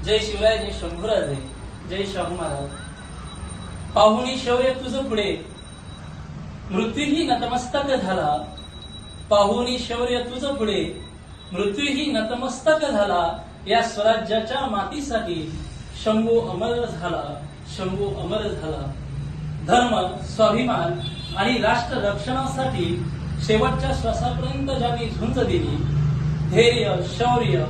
जय शिवराय, जय शंभूराजे, जय शाहू महाराज. पाहुणी शौर्य तुझं पुढे मृत्यूही नतमस्तक झाला. पाहुणी शौर्य तुझं पुढे मृत्यूही नतमस्तक झाला. या स्वराज्याच्या मातीसाठी शंभू अमर झाला. शंभू अमर झाला. धर्म, स्वाभिमान आणि राष्ट्र रक्षणासाठी शेवटच्या श्वासापर्यंत ज्यांनी झुंज दिली, धैर्य, शौर्य,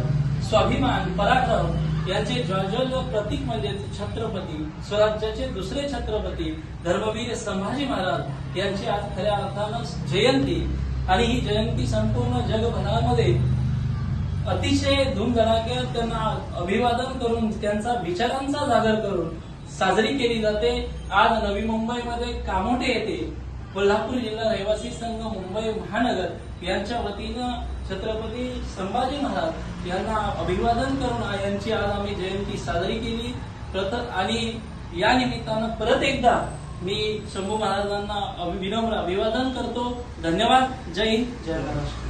स्वाभिमान, पराक्रम यांचे ज्वलज्वल प्रतीक म्हणजे छत्रपती, स्वराज्याचे दुसरे छत्रपती धर्मवीर संभाजी महाराज यांची आज खऱ्या अर्थानं जयंती. आणि ही जयंती संपूर्ण जगभरामध्ये अतिशय धूमधडाक्यात त्यांना अभिवादन करून त्यांचा विचारांचा जागर करून साजरी केली जाते. आज नवी मुंबईमध्ये कामोठे येथे कोल्हापूर जिल्हा रहिवासी संघ मुंबई महानगर यांच्या वतीनं छत्रपती संभाजी महाराज यांना अभिवादन करून यांची आज आम्ही जयंती साजरी केली. आणि या निमित्तानं परत एकदा मी शंभू महाराजांना विनम्र अभिवादन करतो. धन्यवाद. जय हिंद, जय महाराष्ट्र.